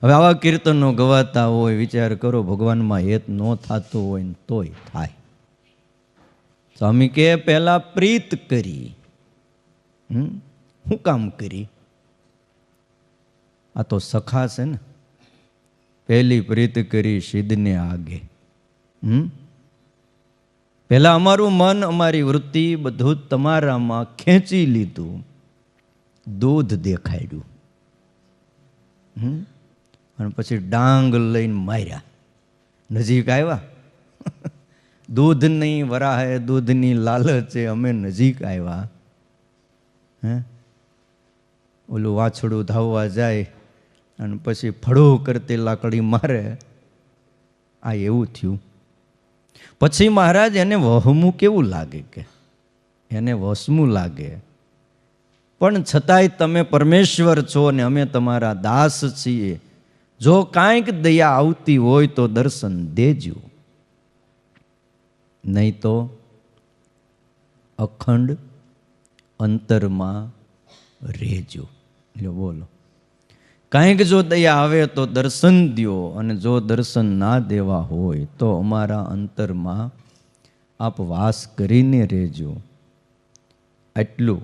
હવે આવા કીર્તનો ગવાતા હોય, વિચાર કરો ભગવાનમાં હેત ન થતું હોય ને તોય થાય. સ્વામી કે પહેલા પ્રીત કરી. શું કામ કરી? આ તો સખા છે ને. પહેલી પ્રીત કરી સિદ્ધને આગે. પહેલા અમારું મન, અમારી વૃત્તિ બધું તમારામાં ખેંચી લીધું, દૂધ દેખાડ્યું, અને પછી ડાંગ લઈને માર્યા. નજીક આવ્યા. દૂધ નહીં વરાહે, દૂધની લાલચે અમે નજીક આવ્યા. ઓલું વાછડું ધાવવા જાય અને પછી ફળો કરતી લાકડી મારે, આ એવું થયું. પછી મહારાજ એને વહમું કેવું લાગે, કે એને વસમું લાગે, પણ છતાંય તમે પરમેશ્વર છો ને અમે તમારા દાસ છીએ. જો કાંઈક દયા આવતી હોય તો દર્શન દેજો, નહીં તો અખંડ અંતરમાં રહેજો. બોલો, કાંઈક જો દયા આવે તો દર્શન દ્યો, અને જો દર્શન ના દેવા હોય તો અમારા અંતરમાં આપ વાસ કરીને રહેજો. આટલું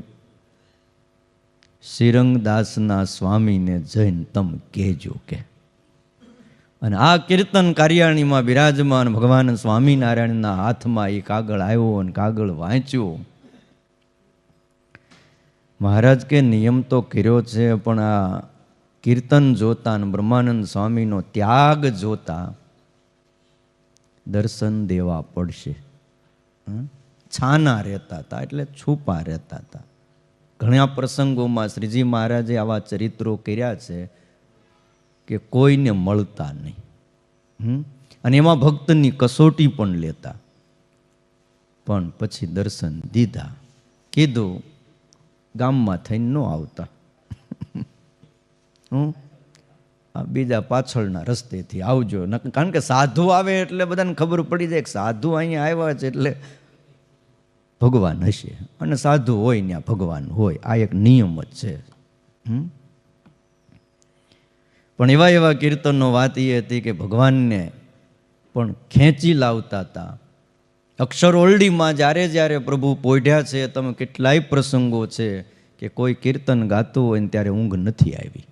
શ્રીરંગદાસના સ્વામીને જઈને તમ કહેજો કે. અને આ કીર્તન કાર્યાણીમાં બિરાજમાન ભગવાન સ્વામિનારાયણના હાથમાં એ કાગળ આવ્યો અને કાગળ વાંચ્યો. મહારાજ કે નિયમ તો કર્યો છે, પણ આ કીર્તન જોતા અને બ્રહ્માનંદ સ્વામીનો ત્યાગ જોતા દર્શન દેવા પડશે. છાના રહેતા હતા, એટલે છુપા રહેતા હતા. ઘણા પ્રસંગોમાં શ્રીજી મહારાજે આવા ચરિત્રો કર્યા છે કે કોઈને મળતા નહીં, અને એમાં ભક્તની કસોટી પણ લેતા, પણ પછી દર્શન દીધા. કીધું ગામમાં થઈને ન આવતા, બીજા પાછળના રસ્તેથી આવજો. કારણ કે સાધુ આવે એટલે બધાને ખબર પડી જાય કે સાધુ અહીંયા આવ્યા છે એટલે ભગવાન હશે, અને સાધુ હોય ત્યાં ભગવાન હોય. આ એક નિયમ જ છે. પણ એવા એવા કીર્તનનો વાત એ હતી કે ભગવાનને પણ ખેંચી લાવતા હતા. અક્ષર ઓરડીમાં જ્યારે જ્યારે પ્રભુ પોઢ્યા છે, તમે કેટલાય પ્રસંગો છે કે કોઈ કીર્તન ગાતું હોય ને ત્યારે ઊંઘ નથી આવી.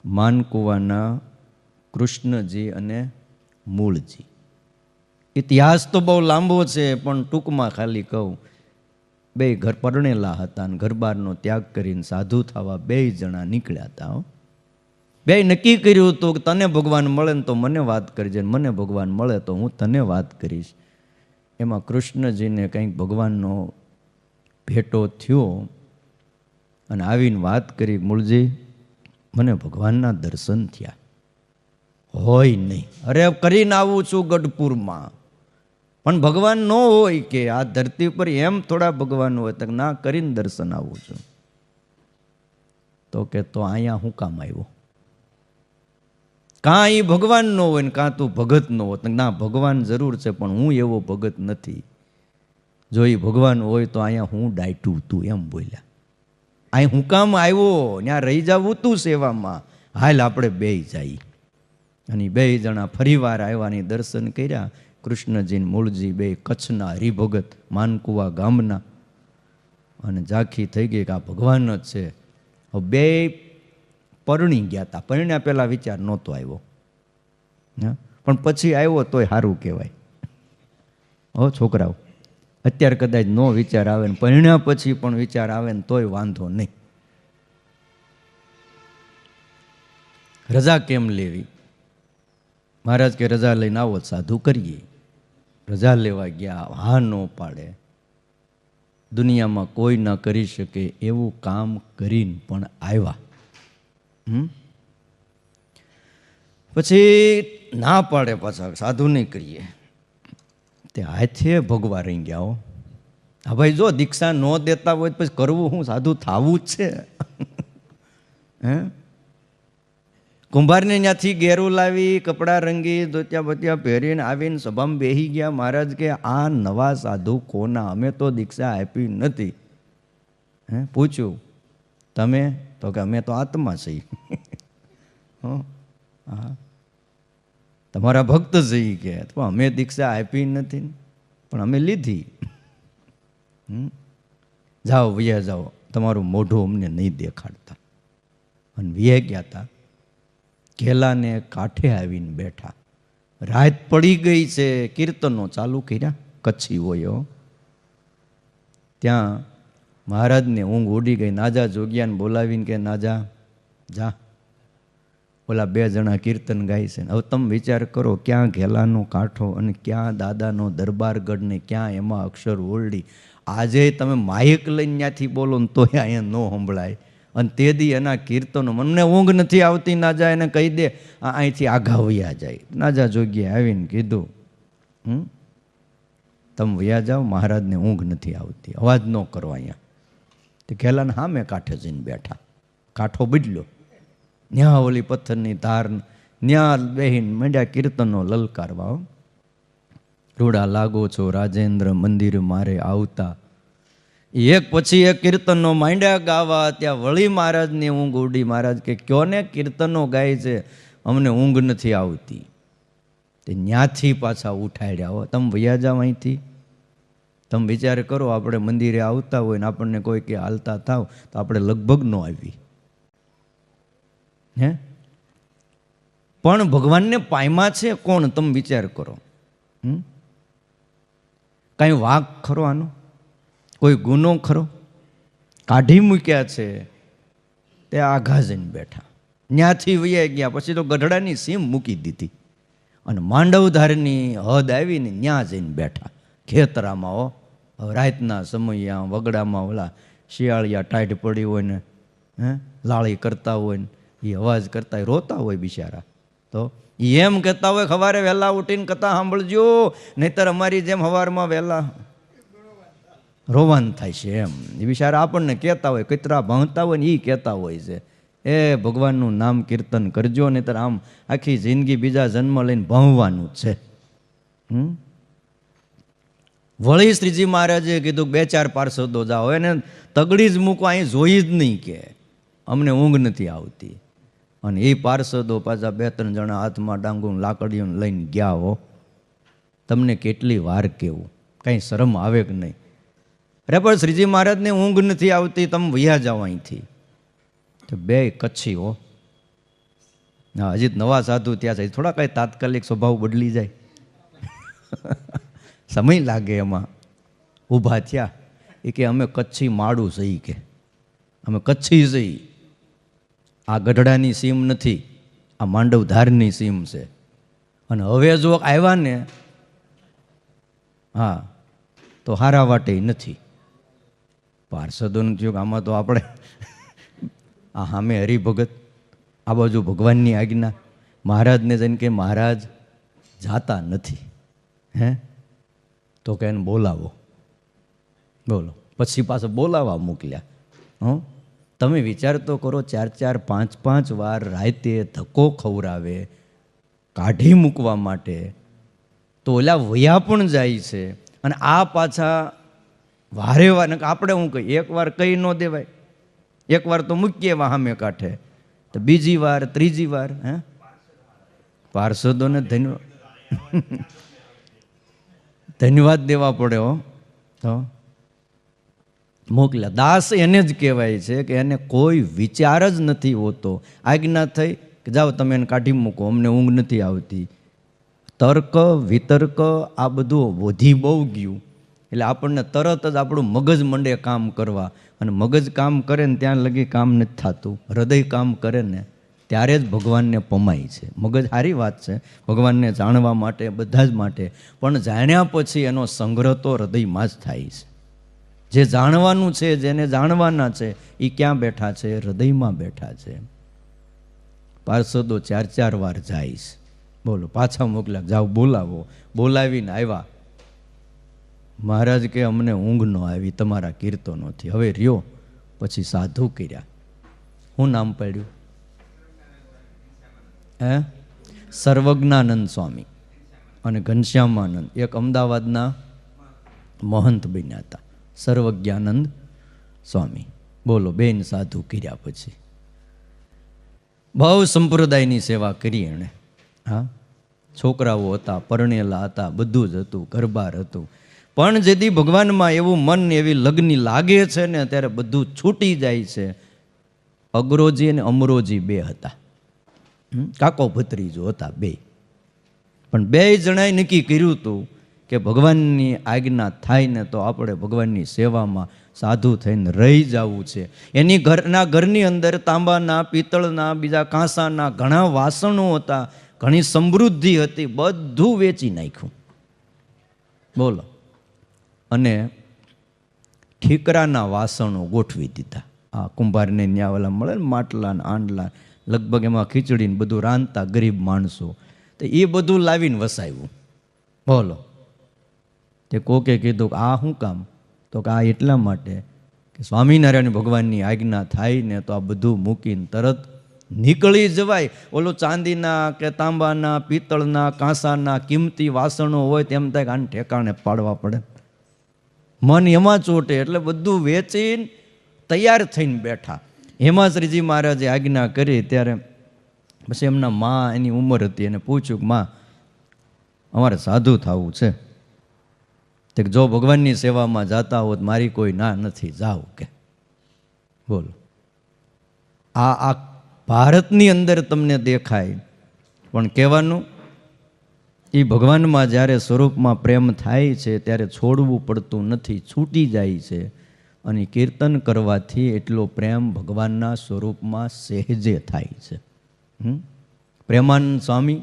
માનકુવાના કૃષ્ણજી અને મૂળજી. ઇતિહાસ તો બહુ લાંબો છે, પણ ટૂંકમાં ખાલી કહું, બે ઘર પરણેલા હતા અને ઘર બહારનો ત્યાગ કરીને સાધુ થવા બે જણા નીકળ્યા હતા. બે નક્કી કર્યું હતું કે તને ભગવાન મળે ને તો મને વાત કરજે, મને ભગવાન મળે તો હું તને વાત કરીશ. એમાં કૃષ્ણજીને કંઈક ભગવાનનો ભેટો થયો અને આવીને વાત કરી, મૂળજી મને ભગવાનના દર્શન થયા. હોય નહીં, અરે કરીને આવું છું ગઢપુરમાં, પણ ભગવાન ન હોય કે આ ધરતી પર એમ થોડા ભગવાન હોય? તો ના, કરીને દર્શન આવું છું. તો કે તો અહીંયા હું કામ આવ્યો? કાં એ ભગવાન ન હોય ને કાં તું ભગત ન હોય. ના, ભગવાન જરૂર છે પણ હું એવો ભગત નથી. જો એ ભગવાન હોય તો અહીંયા હું ડાયટું તું, એમ બોલ્યા. અહીં હું કામ આવ્યો? ત્યાં રહી જવું તું સેવામાં. હાલ આપણે બે જઈ. અને બે જણા ફરીવાર આવ્યાની દર્શન કર્યા. કૃષ્ણજી મૂળજી બે કચ્છના હરિભગત, માનકુવા ગામના, અને ઝાંખી થઈ ગઈ કે આ ભગવાન જ છે. હવે બે પરણી ગયા હતા. પરણ્યા પહેલા વિચાર નહોતો આવ્યો, પણ પછી આવ્યો તોય સારું કહેવાય. હો છોકરાઓ, અત્યારે કદાચ નો વિચાર આવે ને પરણ્યા પછી પણ વિચાર આવે ને તોય વાંધો નહીં. રજા કેમ લેવી? મહારાજ કે રજા લઈને આવો, સાધુ કરીએ. રજા લેવા ગયા, હા ન પાડે. દુનિયામાં કોઈ ના કરી શકે એવું કામ કરીને પણ આવ્યા. પછી ના પાડે, પાછા સાધુ નહીં કરીએ. તે હાથે ભગવા રહી ગયા. હો હા ભાઈ, જો દીક્ષા ન દેતા હોય પછી કરવું હું? સાધુ થાવું જ છે. કુંભારને ત્યાંથી ઘેરું લાવી, કપડાં રંગી, ધોતિયા બોતિયા પહેરીને આવીને સભામાં બેસી ગયા. મહારાજ કે આ નવા સાધુ કોના? અમે તો દીક્ષા આપી નથી. પૂછ્યું તમે? તો કે અમે તો આત્મા છીએ. હા, તમારા ભક્ત છે એ કે અથવા અમે દીક્ષા આપી નથી પણ અમે લીધી. જાઓ વૈયા જાઓ, તમારું મોઢું અમને નહીં દેખાડતા. અને વૈયા ગયા હતા. ઘેલાને કાંઠે આવીને બેઠા. રાત પડી ગઈ છે, કીર્તનો ચાલુ કર્યા. કચ્છી હોય ત્યાં મહારાજને ઊંઘ ઉડી ગઈ. નાજા જોગ્યાને બોલાવીને કે નાજા જા, ઓલા 2 જણા કીર્તન ગાય છે. હવે તમે વિચાર કરો, ક્યાં ઘેલાનો કાંઠો અને ક્યાં દાદાનો દરબારગઢ ને ક્યાં એમાં અક્ષર ઓરડી. આજે તમે માયક લઈને ત્યાંથી બોલો ને તો અહીંયા ન સંભળાય. અને તે દી એના કીર્તનો, મને ઊંઘ નથી આવતી નાજા, એને કહી દે અહીંથી આઘા વયા જાય. નાજા જોગીએ આવીને કીધું, તમે વયા જાઓ, મહારાજને ઊંઘ નથી આવતી, અવાજ ન કરો અહીંયા. તે ઘેલાને સામે કાંઠે જઈને બેઠા. કાંઠો બદલ્યો, ન્યા ઓલી પથ્થરની ધાર, ન્યા બેહીને મંડ્યા કીર્તનો લલકારવા. રૂડા લાગો છો રાજેન્દ્ર, મંદિર મારે આવતા. એક પછી એક કીર્તનો માંડ્યા ગાવા. ત્યાં વળી મહારાજને ઊંઘ ઉડી. મહારાજ કે કયો ને કીર્તનો ગાય છે, અમને ઊંઘ નથી આવતી. તે ન્યાથી પાછા ઉઠાડ્યા. હો, તમે વયા જાઓ અહીંથી. તમે વિચાર કરો, આપણે મંદિરે આવતા હોય ને આપણને કોઈ કે હાલતા થાવ તો આપણે લગભગ ન આવી. હે, પણ ભગવાનને પાયમાં છે કોણ? તમે વિચાર કરો. કાંઈ વાંક ખરો આનો? કોઈ ગુનો ખરો? કાઢી મૂક્યા છે તે આઘા જઈને બેઠા. ન્યાથી વૈયા ગયા પછી તો ગઢડાની સીમ મૂકી દીધી અને માંડવધારની હદ આવીને ન્યા જઈને બેઠા. ખેતરામાં હો, રાતના સમય વગડામાં ઓલા શિયાળિયા ટાઈટ પડી હોય ને લાળી કરતા હોય ને એ અવાજ કરતા રોતા હોય બિચારા. તો એમ કહેતા હોય સવારે વહેલા ઉઠીને કથા સાંભળજો, નહીતર અમારી જેમ સવારમાં વહેલા રોવાન થાય છે. એમ એ બિચારા આપણને કહેતા હોય, કતરા ભાંગતા હોય ને એ કહેતા હોય છે, એ ભગવાનનું નામ કીર્તન કરજો, નહીતર આમ આખી જિંદગી બીજા જન્મ લઈને ભણવાનું જ છે. વળી શ્રીજી મહારાજે કીધું 2-4 પાર્ષદો જાઓ, એને તગડી જ મૂકો, અહીં જોઈ જ નહીં કે અમને ઊંઘ નથી આવતી. અને એ પાર્ષદો પાછા 2-3 જણા હાથમાં ડાંગું લાકડીઓ લઈને ગયા. હો, તમને કેટલી વાર કેવું, કાંઈ શરમ આવે કે નહીં? અરે પણ શ્રીજી મહારાજને ઊંઘ નથી આવતી, તમે વયા જાઓ અહીંથી. તો 2 કચ્છી હો. હા, હજી નવા સાધુ ત્યાં છે, થોડા કાંઈ તાત્કાલિક સ્વભાવ બદલી જાય, સમય લાગે એમાં. ઊભા થયા. એ કે અમે કચ્છી માળું સહી, કે અમે કચ્છી સહી. આ ગઢડાની સીમ નથી, આ માંડવધારની સીમ છે. અને હવે જો આવ્યા ને, હા, તો હારા વાટે નથી. પાર્ષદોનું થયું કે આમાં તો આપણે આ સામે હરિભગત, આ બાજુ ભગવાનની આજ્ઞા. મહારાજને જઈને કે મહારાજ જાતા નથી. હે, તો કે એને બોલાવો. બોલો, પછી પાછા બોલાવા મોકલ્યા. તમે વિચાર તો કરો, 4-4, 5-5 વાર રાતે ધક્કો ખવરાવે કાઢી મૂકવા માટે, તો ઓલા વયા પણ જાય છે. અને આ પાછા વારે વાર, આપણે હું કહી, 1 વાર કહી ન દેવાય. 1 વાર તો મૂકીએ સામે કાંઠે, તો બીજી વાર, ત્રીજી વાર, હે, પાર્ષદોને ધન્યવાદ દેવા પડે. હો, તો મોકલ્યા. દાસ એને જ કહેવાય છે કે એને કોઈ વિચાર જ નથી હોતો. આજ્ઞા થઈ કે જાઓ તમે એને કાઢી મૂકો, અમને ઊંઘ નથી આવતી. તર્ક વિતર્ક આ બધું વધી બહુ ગયું, એટલે આપણને તરત જ આપણું મગજ મંડે કામ કરવા. અને મગજ કામ કરે ને ત્યાં લગી કામ નથી થતું. હૃદય કામ કરે ને ત્યારે જ ભગવાનને પમાય છે. મગજ સારી વાત છે ભગવાનને જાણવા માટે, બધા જ માટે, પણ જાણ્યા પછી એનો સંગ્રહ તો હૃદયમાં જ થાય છે. જે જાણવાનું છે, જેને જાણવાના છે, એ ક્યાં બેઠા છે? હૃદયમાં બેઠા છે. પાર્ષદો 4-4 વાર જાય છે. બોલો, પાછા મોકલ્યા, જાઓ બોલાવો. બોલાવીને આવ્યા. મહારાજ કે અમને ઊંઘ ન આવી તમારા કીર્તનોથી, હવે રહ્યો. પછી સાધુ કર્યા. શું નામ પાડ્યું? હે, સર્વજ્ઞાનંદ સ્વામી અને ઘનશ્યામાનંદ, એક અમદાવાદના મહંત બન્યા હતા, સર્વજ્ઞાનંદ સ્વામી. બોલો, બેન સાધુ કર્યા. પછી બહુ સંપ્રદાયની સેવા કરી એણે. હા, છોકરાઓ હતા, પરણેલા હતા, બધું જ હતું, ઘરબાર હતું. પણ જેથી ભગવાનમાં એવું મન એવી લગ્ની લાગે છે ને ત્યારે બધું છૂટી જાય છે. અગ્રોજી અને અમરોજી બે હતા, કાકો ભત્રીજો હતા બે. પણ બે જણાએ નક્કી કર્યું હતું કે ભગવાનની આજ્ઞા થાય ને તો આપણે ભગવાનની સેવામાં સાધુ થઈને રહી જવું છે. એની ઘરની અંદર તાંબાના, પિત્તળના, બીજા કાંસાના ઘણા વાસણો હતા, ઘણી સમૃદ્ધિ હતી, બધું વેચી નાખ્યું. બોલો. અને ઠીકરાના વાસણો ગોઠવી દીધા. આ કુંભારને ન્યા ઓલા મળે ને માટલા ને આંડલા, લગભગ એમાં ખીચડીને બધું રાંધતા ગરીબ માણસો, તો એ બધું લાવીને વસાવ્યું. બોલો. તે કોકે કીધું કે આ શું કામ? તો કે આ એટલા માટે કે સ્વામિનારાયણ ભગવાનની આજ્ઞા થાય ને તો આ બધું મૂકીને તરત નીકળી જવાય. ઓલું ચાંદીના કે તાંબાના, પિત્તળના, કાંસાના કિંમતી વાસણો હોય તેમ થાય કે આને ઠેકાણે પાડવા પડે. મન એમાં ચોટે એટલે બધું વેચીને તૈયાર થઈને બેઠા. હેમાશ્રીજી મહારાજે આજ્ઞા કરી ત્યારે પછી એમના મા, એની ઉંમર હતી, એને પૂછ્યું કે મા, અમારે સાધુ થવું છે. તે જો ભગવાનની સેવામાં જાતા હોત મારી કોઈ ના નથી, જાવ કે. બોલો. આ ભારતની અંદર તમને દેખાય, પણ કહેવાનું એ ભગવાનમાં જ્યારે સ્વરૂપમાં પ્રેમ થાય છે ત્યારે છોડવું પડતું નથી, છૂટી જાય છે. અને કીર્તન કરવાથી એટલો પ્રેમ ભગવાનના સ્વરૂપમાં સહેજે થાય છે. પ્રેમાનંદ સ્વામી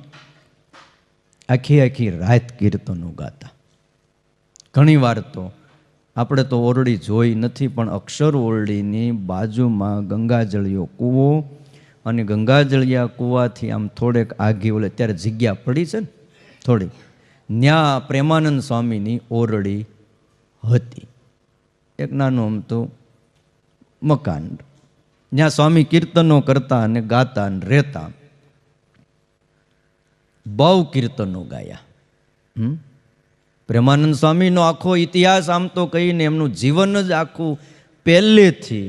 આખી આખી રાત કીર્તનો ગાતા. ઘણી વાર તો આપણે તો ઓરડી જોઈ નથી, પણ અક્ષર ઓરડીની બાજુમાં ગંગાજળિયો કૂવો, અને ગંગાજળિયા કૂવાથી આમ થોડેક આગી ઓલે ત્યારે જગ્યા પડી છે ને થોડી, ત્યાં પ્રેમાનંદ સ્વામીની ઓરડી હતી. એક નાનું અમતું મકાન, જ્યાં સ્વામી કીર્તનો કરતા અને ગાતા અને રહેતા. બહુ કીર્તનો ગાયા. પ્રેમાનંદ સ્વામીનો આખો ઇતિહાસ આમ તો કહીને એમનું જીવન જ આખું પહેલેથી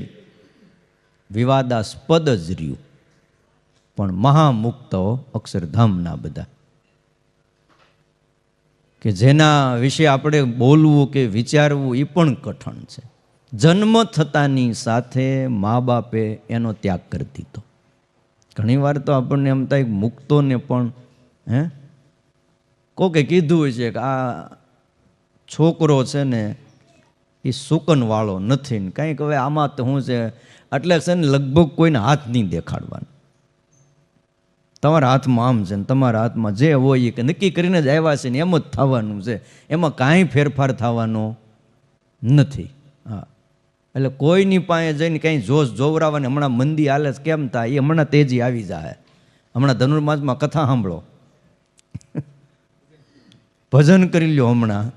વિવાદાસ્પદ જ રહ્યું. પણ મહામુક્તો અક્ષરધામના બધા કે જેના વિશે આપણે બોલવું કે વિચારવું એ પણ કઠણ છે. જન્મ થતાની સાથે મા બાપે એનો ત્યાગ કરી દીધો. ઘણી વાર તો આપણને એમ થાય મુક્તોને પણ કોકે કીધું હોય છે કે આ છોકરો છે ને એ સુકનવાળો નથી ને કંઈક, હવે આમાં તો શું છે એટલે છે ને લગભગ કોઈને હાથ નહીં દેખાડવાનો. તમારા હાથમાં આમ છે ને તમારા હાથમાં જે હોય એ કે નક્કી કરીને જ આવ્યા છે ને એમ જ થવાનું છે, એમાં કાંઈ ફેરફાર થવાનો નથી. હા, એટલે કોઈની પાસે જઈને કંઈ જોશ જોવરાવાની હમણાં મંદી હાલે કેમ થાય એ હમણાં તેજી આવી જાય. હમણાં ધનુર્માસમાં કથા સાંભળો, ભજન કરી લ્યો. હમણાં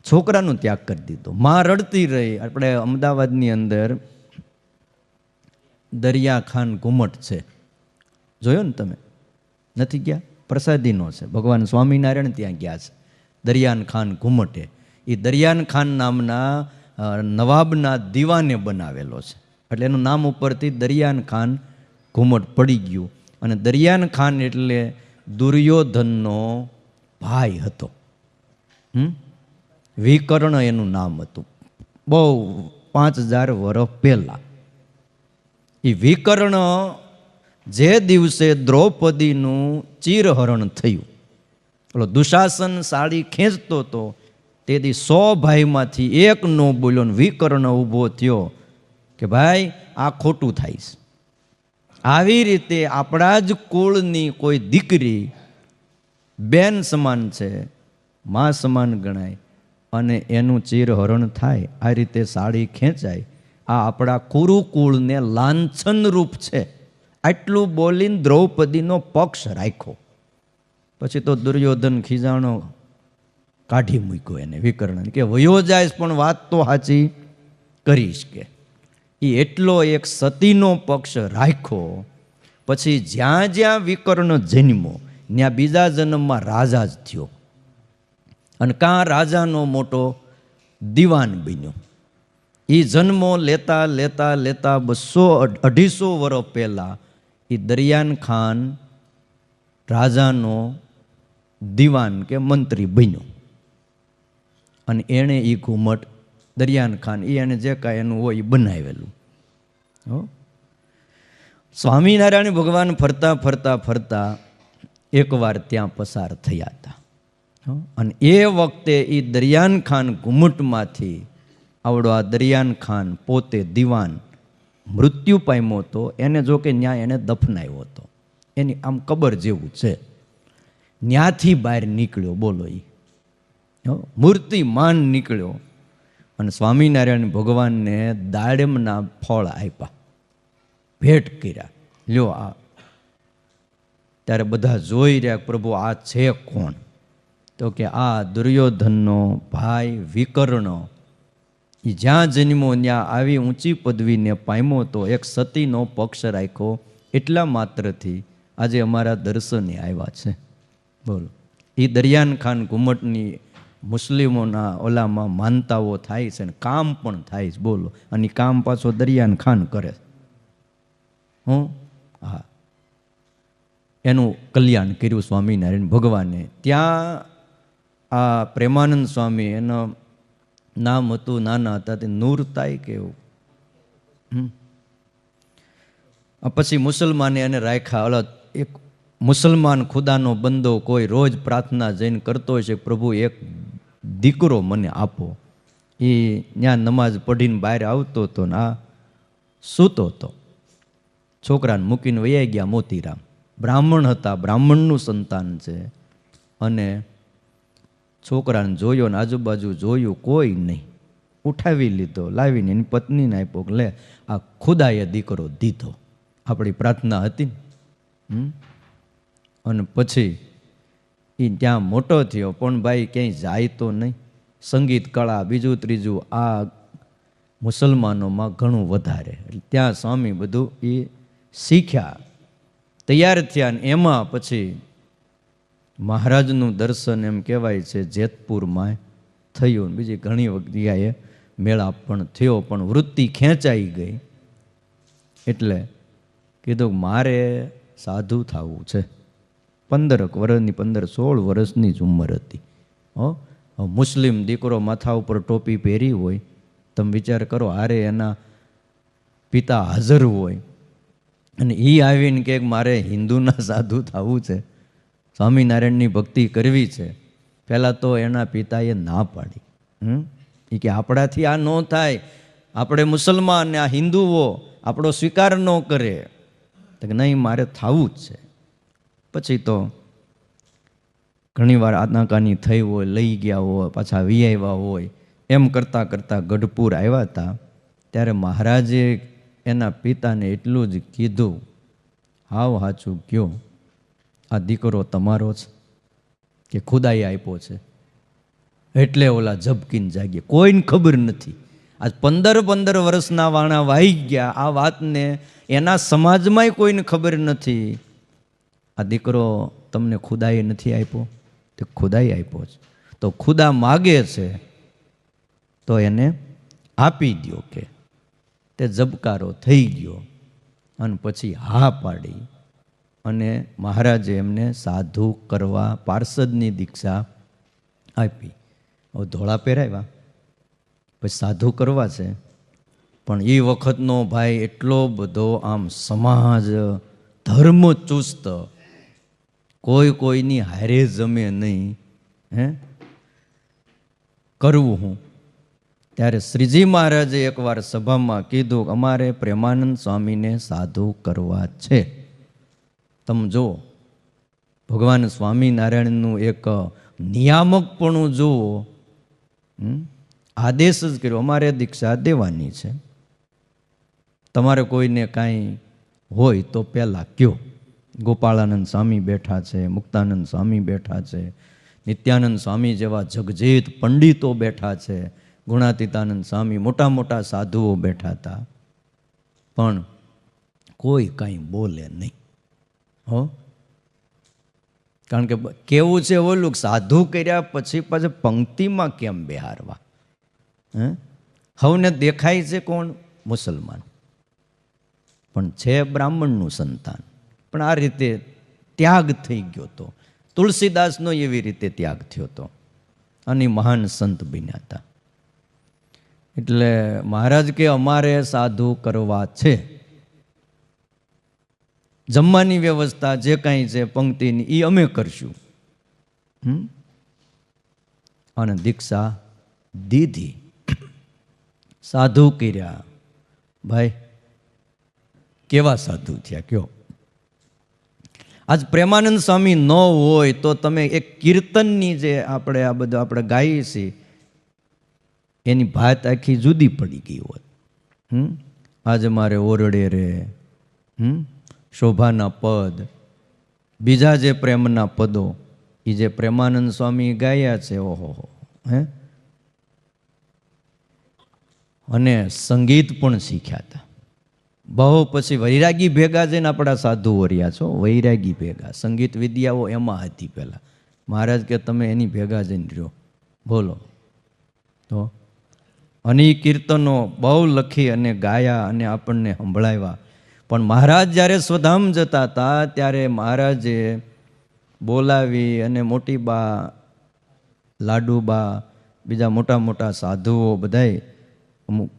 છોકરાનો ત્યાગ કરી દીધો, માં રડતી રહી. આપણે અમદાવાદની અંદર દરિયાખાન ઘુમટ છે, જોયો ને તમે? નથી ગયા? પ્રસાદીનો છે, ભગવાન સ્વામિનારાયણ ત્યાં ગયા છે. દરિયાન ખાન ઘુમટે, એ દરિયાન ખાન નામના નવાબના દીવાને બનાવેલો છે, એટલે એનું નામ ઉપરથી દરિયાન ખાન ઘુમટ પડી ગયું. અને દરિયાન ખાન એટલે દુર્યોધનનો ભાઈ હતો. વિકર્ણ એનું નામ હતું. બહુ 5000 વર્ષ પહેલાં એ વિકર્ણ જે દિવસે દ્રૌપદીનું ચીરહરણ થયું, ઓલો દુશાસન સાડી ખેંચતો હતો, તે દી 100 ભાઈમાંથી એક નો બોલ્યો ને વિકર્ણ ઊભો થયો કે ભાઈ આ ખોટું થાય છે. આવી રીતે આપણા જ કુળની કોઈ દીકરી બેન સમાન છે, મા સમાન ગણાય, અને એનું ચીરહરણ થાય, આ રીતે સાડી ખેંચાય, આ આપણા કુરુકુળને લાંછનરૂપ છે. આટલું બોલીને દ્રૌપદીનો પક્ષ રાખ્યો. પછી તો દુર્યોધન ખીજાણો કાઢી મૂક્યો એને વિકર્ણ કે વયો જાય પણ વાત તો સાચી કરીશ કે. એ એટલો એક સતીનો પક્ષ રાખ્યો. પછી જ્યાં જ્યાં વિકર્ણ જન્મો ત્યાં બીજા જન્મમાં રાજા જ થયો, અને કાં રાજાનો મોટો દિવાન બન્યો. એ જન્મો લેતા લેતા લેતા 200-250 વર્ષ પહેલાં એ દરિયાન ખાન રાજાનો દિવાન કે મંત્રી બન્યો અને એણે એ ઘુમટ દરિયાન ખાન એને જે કાંઈ એનું હોય એ બનાવેલું. સ્વામિનારાયણ ભગવાન ફરતા ફરતા ફરતા એકવાર ત્યાં પસાર થયા હતા અને એ વખતે એ દરિયાન ખાન ઘુમટમાંથી આવડો આ દરિયાન ખાન પોતે દિવાન મૃત્યુ પામ્યો હતો. એને જો કે ન્યાય એને દફનાવ્યો હતો, એની આમ કબર જેવું છે. ન્યાથી બહાર નીકળ્યો, બોલો એ મૂર્તિમાન નીકળ્યો અને સ્વામિનારાયણ ભગવાનને દાડમના ફળ આપ્યા, ભેટ કર્યા. લ્યો આ. ત્યારે બધા જોઈ રહ્યા, પ્રભુ આ છે કોણ? તો કે આ દુર્યોધનનો ભાઈ વિકર્ણ, એ જ્યાં જન્મો ત્યાં આવી ઊંચી પદવીને પામ્યો તો એક સતીનો પક્ષ રાખ્યો, એટલા માત્રથી આજે અમારા દર્શને આવ્યા છે. બોલો. એ દરિયાન ખાન ઘુમટની મુસ્લિમોના ઓલામાં માનતાઓ થાય છે ને કામ પણ થાય છે. બોલો. અને કામ પાછો દરિયાન ખાન કરે. હા, એનું કલ્યાણ કર્યું સ્વામિનારાયણ ભગવાને. ત્યાં આ પ્રેમાનંદ સ્વામી, એનું નામ હતું, નાના હતા તે નૂરતાઈ કેવું. પછી મુસલમાને એને રાખ્યા. ઓલા એક મુસલમાન ખુદાનો બંદો કોઈ રોજ પ્રાર્થના જઈને કરતો હોય છે, પ્રભુ એક દીકરો મને આપો. એ ત્યાં નમાઝ પઢીને બહાર આવતો હતો ને આ સૂતો હતો. છોકરાને મૂકીને વયા ગયા મોતીરામ. બ્રાહ્મણ હતા, બ્રાહ્મણનું સંતાન છે. અને છોકરાને જોયો ને આજુબાજુ જોયું, કોઈ નહીં. ઉઠાવી લીધો, લાવીને એની પત્નીને આપ્યો કે લે આ ખુદાએ દીકરો દીધો, આપણી પ્રાર્થના હતી ને. અને પછી એ ત્યાં મોટો થયો, પણ ભાઈ ક્યાંય જાય તો નહીં. સંગીત કળા બીજું ત્રીજું આ મુસલમાનોમાં ઘણું વધારે, એટલે ત્યાં સ્વામી બધું એ શીખ્યા, તૈયાર થયા. ને એમાં પછી મહારાજનું દર્શન એમ કહેવાય છે જેતપુરમાં થયું. બીજી ઘણી જગ્યાએ મેળા પણ થયો, પણ વૃત્તિ ખેંચાઈ ગઈ એટલે કીધું મારે સાધુ થવું છે. 15 વર્ષની 15-16 વર્ષની જ ઉંમર હતી. મુસ્લિમ દીકરો માથા ઉપર ટોપી પહેરી હોય, તમે વિચાર કરો, હારે એના પિતા હાજર હોય અને એ આવીને કે મારે હિન્દુના સાધુ થવું છે, સ્વામિનારાયણની ભક્તિ કરવી છે. પહેલાં તો એના પિતાએ ના પાડી. એ કે આપણાથી આ ન થાય, આપણે મુસલમાન ને આ હિન્દુઓ આપણો સ્વીકાર ન કરે. તો કે નહીં, મારે થવું જ છે. પછી તો ઘણીવાર આનાકાની થઈ હોય, લઈ ગયા હોય, પાછા વી આવ્યા હોય, એમ કરતાં કરતાં ગઢપુર આવ્યા હતા. ત્યારે મહારાજે એના પિતાને એટલું જ કીધું, હાવ સાચું કયો, આ દીકરો તમારો છે કે ખુદાએ આપ્યો છે? એટલે ઓલા ઝબકીને જાગ્યા. કોઈને ખબર નથી. આજ 15 વર્ષના વાણા વાઈ ગયા. આ વાતને એના સમાજમાંય કોઈને ખબર નથી. આ દીકરો તમને ખુદાએ નથી આપ્યો? તો ખુદાએ આપ્યો છે. તો ખુદા માગે છે તો એને આપી દો કે. તે ઝબકારો થઈ ગયો અને પછી હા પાડી અને મહારાજે એમને સાધુ કરવા પાર્ષદની દીક્ષા આપી. હવે ધોળા પહેરાવ્યા, પછી સાધુ કરવા છે. પણ એ વખતનો ભાઈ એટલો બધો આમ સમાજ ધર્મ ચુસ્ત, કોઈ કોઈની હારે જમે નહીં. કરવું હું? ત્યારે શ્રીજી મહારાજે એકવાર સભામાં કીધું, અમારે પ્રેમાનંદ સ્વામીને સાધુ કરવા છે. તમે જુઓ, ભગવાન સ્વામિનારાયણનું એક નિયામકપણું જુઓ. આદેશ જ કર્યો, અમારે દીક્ષા દેવાની છે. તમારે કોઈને કાંઈ હોય તો પહેલાં કયો. ગોપાળાનંદ સ્વામી બેઠા છે, મુક્તાનંદ સ્વામી બેઠા છે, નિત્યાનંદ સ્વામી જેવા જગજીત પંડિતો બેઠા છે, ગુણાતીતાનંદ સ્વામી, મોટા મોટા સાધુઓ બેઠા હતા. પણ કોઈ કાંઈ બોલે નહીં. કારણ કે કેવું છે ઓલું, સાધુ કર્યા પછી પાછા પંક્તિમાં કેમ બેહારવા? હવને દેખાય છે કોણ? મુસલમાન, પણ છે બ્રાહ્મણનું સંતાન. પણ આ રીતે ત્યાગ થઈ ગયો હતો. તુલસીદાસનો એવી રીતે ત્યાગ થયો હતો અને મહાન સંત બન્યા હતા. એટલે મહારાજ કે અમારે સાધુ કરવા છે. જમવાની વ્યવસ્થા જે કાંઈ છે પંક્તિની એ અમે કરશું. અને દીક્ષા દીધી, સાધુ કર્યા. ભાઈ કેવા સાધુ થયા કયો? આજ પ્રેમાનંદ સ્વામી ન હોય તો તમે એક કીર્તનની જે આપણે આ બધું આપણે ગાઈએ છીએ એની ભાત આખી જુદી પડી ગઈ હોત. આજ મારે ઓરડે રે, શોભાના પદ, બીજા જે પ્રેમના પદો એ જે પ્રેમાનંદ સ્વામી ગાયા છે, ઓહો હે. અને સંગીત પણ શીખ્યા હતા બહુ. પછી વૈરાગી ભેગા જઈને આપણા સાધુ વર્યા છો, વૈરાગી ભેગા. સંગીત વિદ્યાઓ એમાં હતી પહેલાં. મહારાજ કે તમે એની ભેગા જઈને રહ્યો, બોલો તો. અને એ કીર્તનો બહુ લખી અને ગાયા અને આપણને સંભળાવ્યા. પણ મહારાજ જ્યારે સ્વધામ જતા હતા ત્યારે મહારાજે બોલાવી અને મોટી બા, લાડુબા, બીજા મોટા મોટા સાધુઓ બધાય અમુક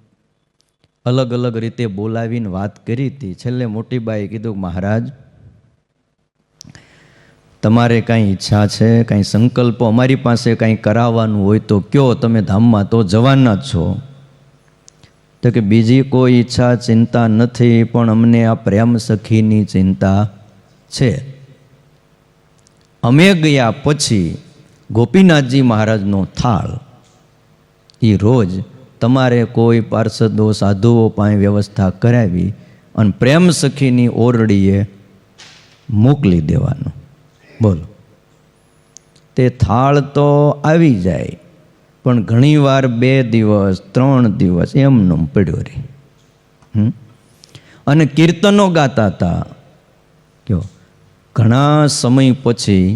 અલગ અલગ રીતે બોલાવીને વાત કરી હતી. છેલ્લે મોટી બાએ કીધું, મહારાજ તમારે કાંઈ ઈચ્છા છે, કાંઈ સંકલ્પો અમારી પાસે કાંઈ કરાવવાનું હોય તો કયો, તમે ધામમાં તો જવાના જ છો. તો કે બીજી કોઈ ઈચ્છા ચિંતા નથી, પણ અમને આ પ્રેમ સખીની ચિંતા છે. અમે ગયા પછી ગોપીનાથજી મહારાજનો થાળ એ રોજ તમારે કોઈ પાર્ષદો સાધુઓ પાસે વ્યવસ્થા કરાવી અને પ્રેમ સખીની ઓરડીએ મોકલી દેવાનો. બોલો, તે થાળ તો આવી જાય પણ ઘણીવાર 2 દિવસ 3 દિવસ એમનેમ પડ્યો રહે. અને કીર્તનો ગાતા હતા. કયો ઘણા સમય પછી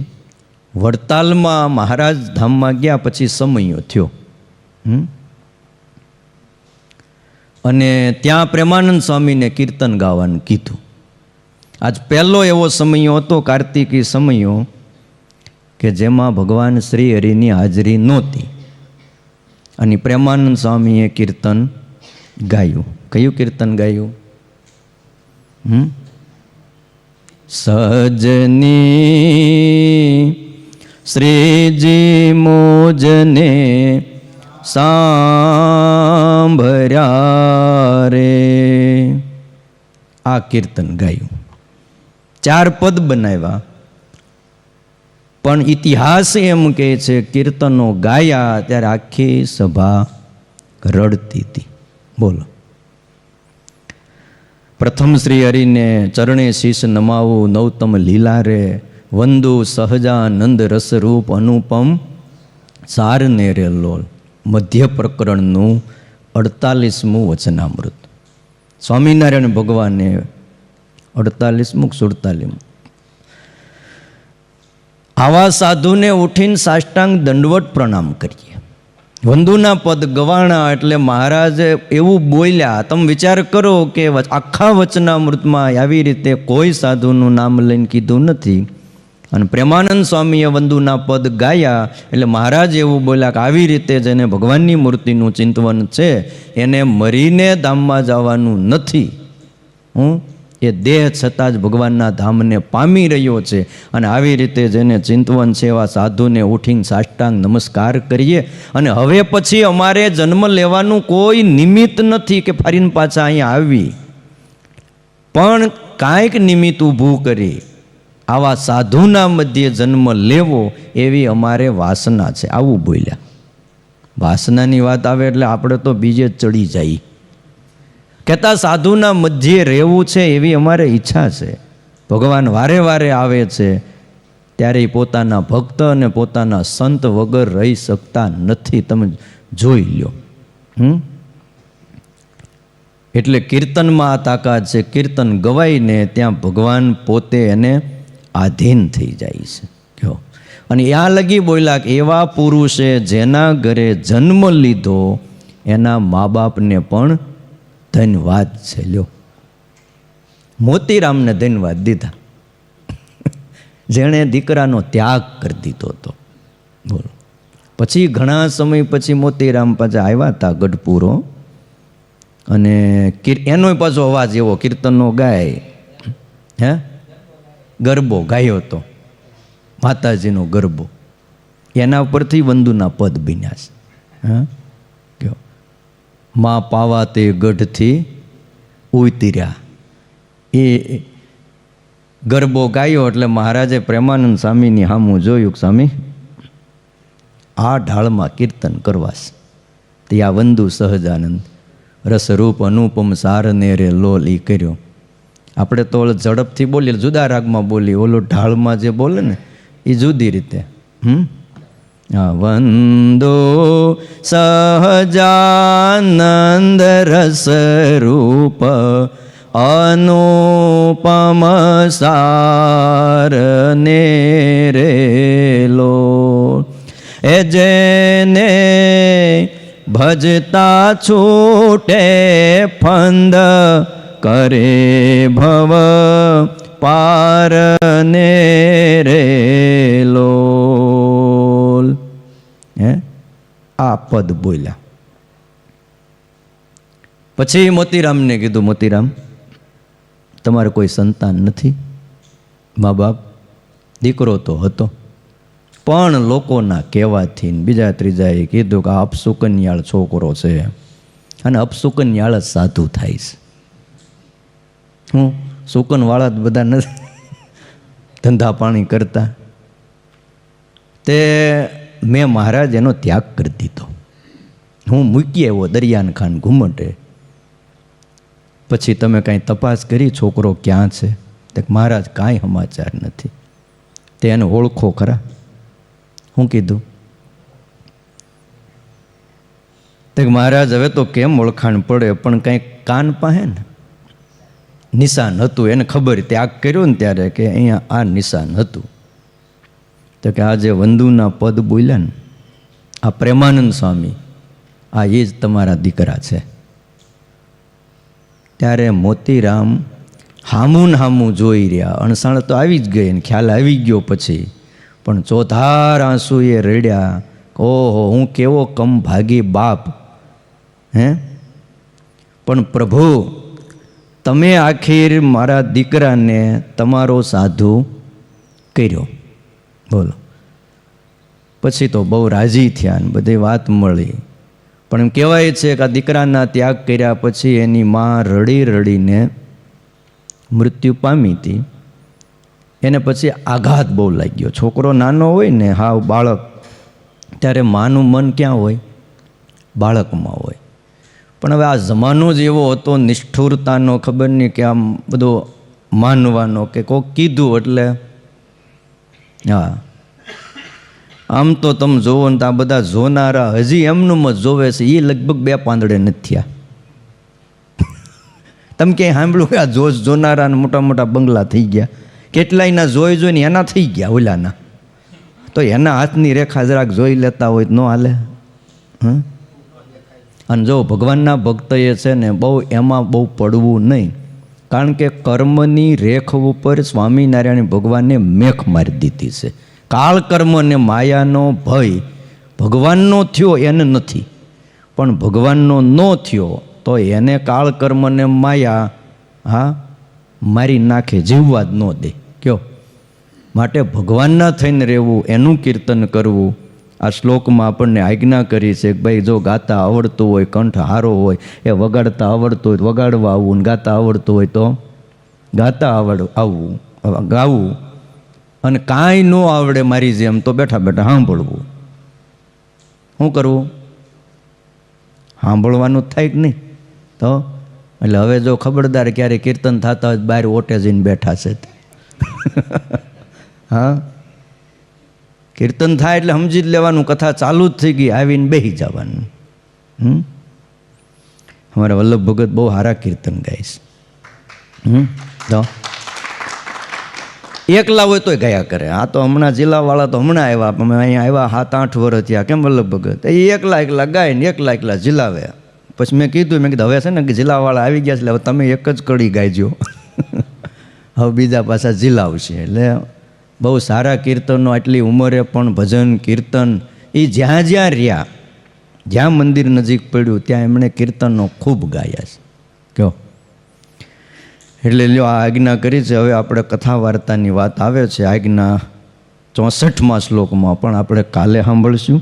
વડતાલમાં મહારાજ ધામમાં ગયા પછી સમયો થયો. અને ત્યાં પ્રેમાનંદ સ્વામીને કીર્તન ગાવાનું કીધું. આજ પહેલો એવો સમયો હતો કાર્તિકી સમયો કે જેમાં ભગવાન શ્રી હરિની હાજરી નહોતી. અને પ્રેમાનંદ સ્વામીએ કીર્તન ગાયું. કયું કીર્તન ગાયું? સજની શ્રીજી મોજને સાંભળ્યા રે. આ કીર્તન ગાયું. 4 પદ બનાવ્યા. પણ ઇતિહાસ એમ કહે છે કીર્તનો ગાયા ત્યારે આખી સભા રડતી હતી. બોલો, પ્રથમ શ્રી હરિને ચરણે શીશ નમાવું, નૌતમ લીલા રે વંદુ સહજાનંદ રસરૂપ અનુપમ સારને રે લોલ. મધ્ય પ્રકરણનું 48મું વચનામૃત. સ્વામિનારાયણ ભગવાને 48મું 47મું. આવા સાધુને ઉઠીને સાષ્ટાંગ દંડવટ પ્રણામ કરીએ. વંદુના પદ ગવાણા એટલે મહારાજે એવું બોલ્યા. તમે વિચાર કરો કે આખા વચનામૃતમાં આવી રીતે કોઈ સાધુનું નામ લઈને કીધું નથી. અને પ્રેમાનંદ સ્વામીએ વંદુના પદ ગાયા એટલે મહારાજ એવું બોલ્યા કે આવી રીતે જેને ભગવાનની મૂર્તિનું ચિંતવન છે એને મરીને ધામમાં જવાનું નથી. એ દેહ છતાં જ ભગવાનના ધામને પામી રહ્યો છે. અને આવી રીતે જેને ચિંતવન છે એવા સાધુને ઉઠીને સાષ્ટાંગ નમસ્કાર કરીએ. અને હવે પછી અમારે જન્મ લેવાનું કોઈ નિમિત્ત નથી કે ફરીને પાછા અહીંયા આવી, પણ કાંઈક નિમિત્ત ઊભું કરી આવા સાધુના મધ્યે જન્મ લેવો એવી અમારે વાસના છે. આવું બોલ્યા. વાસનાની વાત આવે એટલે આપણે તો બીજે ચડી જાય. કહેતા સાધુના મધ્યે રહેવું છે એવી અમારે ઈચ્છા છે. ભગવાન વારે વારે આવે છે ત્યારે પોતાના ભક્ત અને પોતાના સંત વગર રહી શકતા નથી. તમે જોઈ લો. એટલે કીર્તનમાં આ તાકાત છે. કીર્તન ગવાઈને ત્યાં ભગવાન પોતે એને આધીન થઈ જાય છે. કહો. અને આ લગી બોલ્યા કે એવા પુરુષે જેના ઘરે જન્મ લીધો એના મા બાપને પણ ધન્યવાદ છે. લ્યો, મોતીરામને ધન્યવાદ દીધા, જેણે દીકરાનો ત્યાગ કરી દીધો હતો. બોલો, પછી ઘણા સમય પછી મોતીરામ પાછા આવ્યા હતા ગઢપુરો, અને એનો પાછો અવાજ એવો કીર્તનનો ગાય, હે, ગરબો ગાયો હતો, માતાજીનો ગરબો, એના પરથી વંદુના પદ બન્યા છે. હા, કયો, માં પાવા તે ગઢથી ઉતર્યા, એ ગરબો ગાયો એટલે મહારાજે પ્રેમાનંદ સ્વામીની સામું જોયું કે સ્વામી આ ઢાળમાં કીર્તન કરવાશે. તે આ વંદુ સહજાનંદ રસરૂપ અનુપમ સારને રે લોલ એ કર્યો. આપણે તો ઝડપથી બોલીએ, જુદા રાગમાં બોલીએ, ઓલો ઢાળમાં જે બોલે ને એ જુદી રીતે. વંદો સહજાનંદ રસરૂપ અનુપમ સારને રે લોલ, એ જેને ભજતા છૂટે ફંદ કરે ભવ પારને રે લોલ. હે, આ પદ બોલ્યા. પછી મોતીરામને કીધું, મોતીરામ તમારે કોઈ સંતાન નથી? મા બાપ? દીકરો તો હતો, પણ લોકોના કહેવાથી બીજા ત્રીજાએ કીધું કે આ અપસુકન્યાળ છોકરો છે, અને અપસુકન્યાળ જ સાધુ થાય છે. હું સુકનવાળા જ બધા નથી ધંધા પાણી કરતા. તે મેં મહારાજ એનો ત્યાગ કરી દીધો. હું મૂકી આવ્યો દરિયાન ખાન ઘુમટે. પછી તમે કાંઈ તપાસ કરી છોકરો ક્યાં છે? તે મહારાજ કાંઈ સમાચાર નથી. તે એને ઓળખો ખરા? હું કીધું? તે મહારાજ હવે તો કેમ ઓળખાણ પડે, પણ કંઈક કાન પાસે ને નિશાન હતું, એને ખબર ત્યાગ કર્યો ને ત્યારે કે અહીંયા આ નિશાન હતું. તો કે આ જે વંદુના પદ બોલ્યા ને, આ પ્રેમાનંદ સ્વામી, આ એ જ તમારા દીકરા છે. ત્યારે મોતીરામ હામું ને હામું જોઈ રહ્યા. અણસાણ તો આવી જ ગઈ ને ખ્યાલ આવી ગયો પછી, પણ ચોધાર આંસુ એ રડ્યા. ઓહો, હું કેવો કમ ભાગી બાપ. હે, પણ પ્રભુ તમે આખીર મારા દીકરાને તમારો સાધુ કર્યો. બોલો, પછી તો બહુ રાજી થયા ને બધી વાત મળી. પણ એમ કહેવાય છે કે આ દીકરાના ત્યાગ કર્યા પછી એની માં રડી રડીને મૃત્યુ પામી હતી. એને પછી આઘાત બહુ લાગ્યો. છોકરો નાનો હોય ને, હાવ બાળક, ત્યારે માનું મન ક્યાં હોય? બાળકમાં હોય. પણ હવે આ જમાનો જ એવો હતો નિષ્ઠુરતાનો, ખબર નહીં કે આમ બધો માનવાનો કે કોક કીધું એટલે હા. આમ તો તમે જોવો ને તો આ બધા જોનારા હજી એમનું જ જોવે છે, એ લગભગ 2 પાંદડે નથી થયા. તમે ક્યાંય સાંભળ્યું કે આ જોનારા મોટા મોટા બંગલા થઈ ગયા? કેટલાયના જોઈ જોઈને એના થઈ ગયા ઓલાના. તો એના હાથની રેખા જરાક જોઈ લેતા હોય તો ન હાલે? અને જો ભગવાનના ભક્ત એ છે ને, બહુ એમાં બહુ પડવું નહીં, કારણ કે કર્મની રેખ ઉપર સ્વામિનારાયણ ભગવાને મેખ મારી દીધી છે. કાળ કર્મ ને માયાનો ભય ભગવાનનો થયો એને નથી, પણ ભગવાનનો ન થયો તો એને કાળ કર્મ ને માયા હા મારી નાખે, જીવવા જ ન દે. કયો? માટે ભગવાનના થઈને રહેવું, એનું કીર્તન કરવું. આ શ્લોકમાં આપણને આજ્ઞા કરી છે કે ભાઈ જો ગાતા આવડતું હોય, કંઠ હારો હોય, એ વગાડતા આવડતું હોય તો વગાડવા આવવું, ને ગાતા આવડતું હોય તો ગાતા આવવું, ગાવું. અને કાંઈ ન આવડે મારી જેમ તો બેઠા બેઠા સાંભળવું. શું કરવું? સાંભળવાનું જ થાય કે નહીં તો? એટલે હવે જો ખબરદાર ક્યારે કીર્તન થતા હોય બહાર ઓટે જઈને બેઠા છે. હા, કીર્તન થાય એટલે સમજી જ લેવાનું કથા ચાલુ જ થઈ ગઈ, આવીને બેસી જવાનું. અમારા વલ્લભ ભગત બહુ સારા કીર્તન ગાય છે. તો એકલા હોય તોય ગયા કરે. આ તો હમણાં જિલ્લાવાળા તો હમણાં આવ્યા, અમે અહીંયા આવ્યા 7-8 વર્ષ થયા, કેમ વલ્લભ ભગત, એ એકલા ગાય ને એકલા જિલ્લાવે. પછી મેં કીધું હવે છે ને કે જિલ્લાવાળા આવી ગયા છે એટલે હવે તમે એક જ કડી ગાયજો. હવે બીજા પાછા જિલ્લાવશે. એટલે બહુ સારા કીર્તનો, આટલી ઉંમરે પણ ભજન કીર્તન એ જ્યાં જ્યાં રહ્યા, જ્યાં મંદિર નજીક પડ્યું ત્યાં એમણે કીર્તનો ખૂબ ગાયા છે. કહો એટલે લ્યો, આ આજ્ઞા કરી છે. હવે આપણે કથા વાર્તાની વાત આવે છે. આજ્ઞા 64મા શ્લોકમાં પણ આપણે કાલે સાંભળશું.